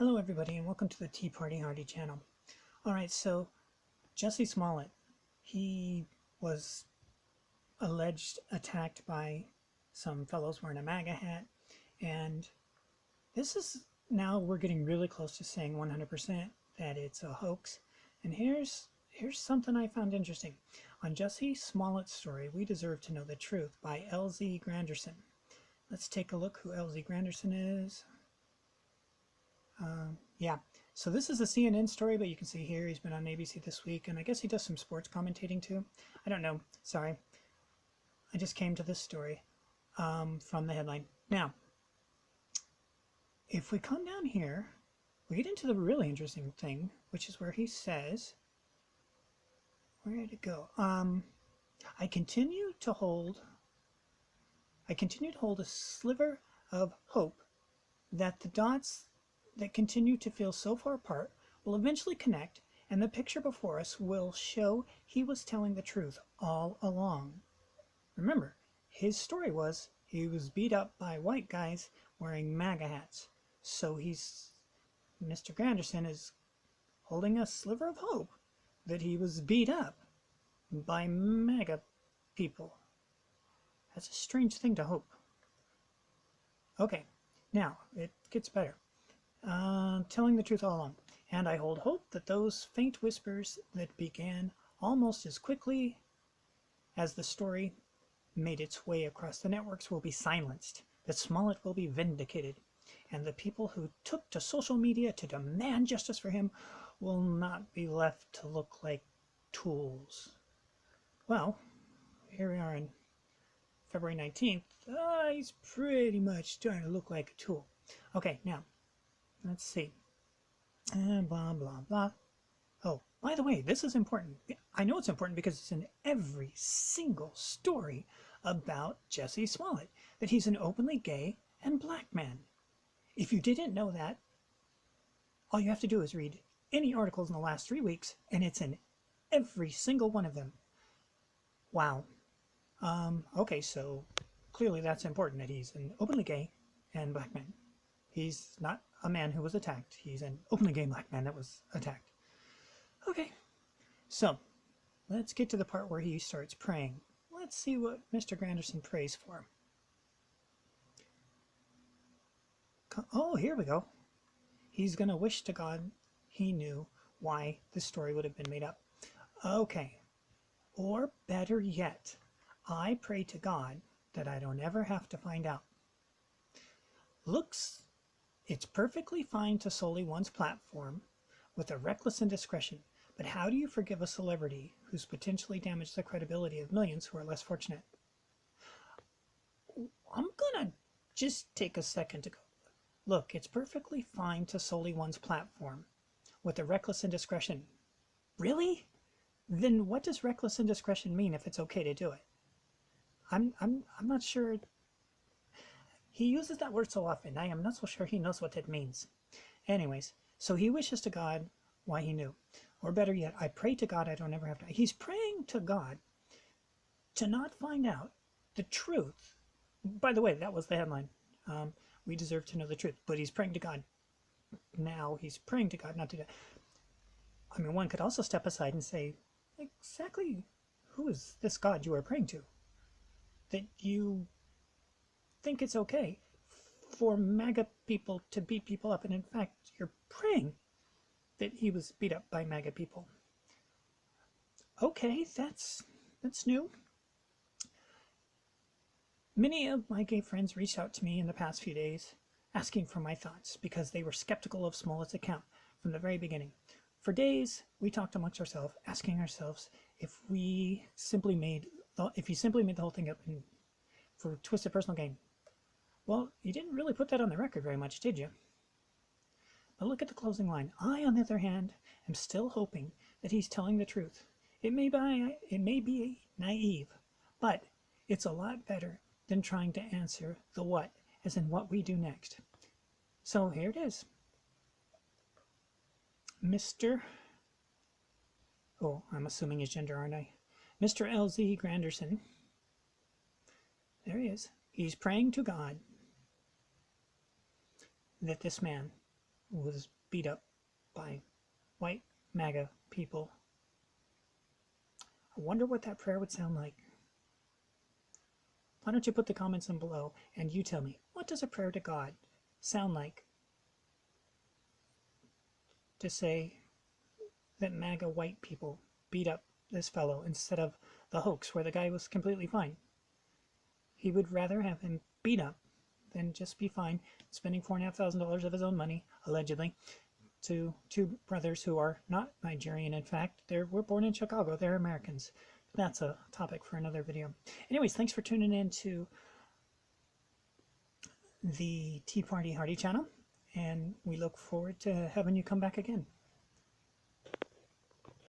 Hello everybody and welcome to the Tea Party Hardy channel. Alright, so Jussie Smollett, he was alleged attacked by some fellows wearing a MAGA hat, and this is, now we're getting really close to saying 100% that it's a hoax. And here's something I found interesting. On Jussie Smollett's story, We Deserve to Know the Truth by LZ Granderson. Let's take a look who LZ Granderson is. Yeah, so this is a CNN story, but you can see here he's been on ABC This Week, and I guess he does some sports commentating too. I don't know. Sorry. I just came to this story from the headline. Now, if we come down here, we get into the really interesting thing, which is where he says, where did it go? I continue to hold a sliver of hope that the dots that continue to feel so far apart will eventually connect, and the picture before us will show he was telling the truth all along. Remember, his story was he was beat up by white guys wearing MAGA hats. So Mr. Granderson is holding a sliver of hope that he was beat up by MAGA people. That's a strange thing to hope. Okay, now it gets better. Telling the truth all along. And I hold hope that those faint whispers that began almost as quickly as the story made its way across the networks will be silenced, that Smollett will be vindicated, and the people who took to social media to demand justice for him will not be left to look like tools. Well, here we are on February 19th. He's pretty much starting to look like a tool. Okay, now, let's see. Blah, blah, blah. Oh, by the way, this is important. I know it's important because it's in every single story about Jussie Smollett, that he's an openly gay and black man. If you didn't know that, all you have to do is read any articles in the last 3 weeks, and it's in every single one of them. Wow. Okay, so clearly that's important, that he's an openly gay and black man. He's not a man who was attacked. He's an openly gay black man that was attacked. Okay, so let's get to the part where he starts praying. Let's see what Mr. Granderson prays for. Oh, here we go. He's going to wish to God he knew why the story would have been made up. Okay, or better yet, I pray to God that I don't ever have to find out. It's perfectly fine to sully one's platform with a reckless indiscretion, but how do you forgive a celebrity who's potentially damaged the credibility of millions who are less fortunate? I'm gonna just take a second to go. Look, it's perfectly fine to sully one's platform with a reckless indiscretion. Really? Then what does reckless indiscretion mean if it's okay to do it? I'm not sure. He uses that word so often, I am not so sure he knows what it means. Anyways, so he wishes to God why he knew. Or better yet, I pray to God I don't ever have to. He's praying to God to not find out the truth. By the way, that was the headline. We deserve to know the truth. But he's praying to God. Now he's praying to God not to do that. I mean, one could also step aside and say, exactly who is this God you are praying to? That you think it's okay for MAGA people to beat people up, and in fact you're praying that he was beat up by MAGA people. Okay, that's new. Many of my gay friends reached out to me in the past few days asking for my thoughts because they were skeptical of Smollett's account from the very beginning. For days we talked amongst ourselves, asking ourselves if he simply made the whole thing up for twisted personal gain. Well, you didn't really put that on the record very much, did you? But look at the closing line. I, on the other hand, am still hoping that he's telling the truth. It may be naive, but it's a lot better than trying to answer the what, as in what we do next. So here it is. I'm assuming his gender, aren't I? Mr. LZ Granderson. There he is. He's praying to God that this man was beat up by white MAGA people. I wonder what that prayer would sound like. Why don't you put the comments in below and you tell me, what does a prayer to God sound like to say that MAGA white people beat up this fellow instead of the hoax where the guy was completely fine? He would rather have him beat up than just be fine, spending $4,500 of his own money, allegedly, to two brothers who are not Nigerian. In fact, they were born in Chicago. They're Americans. That's a topic for another video. Anyways, thanks for tuning in to the Tea Party Hardy channel, and we look forward to having you come back again.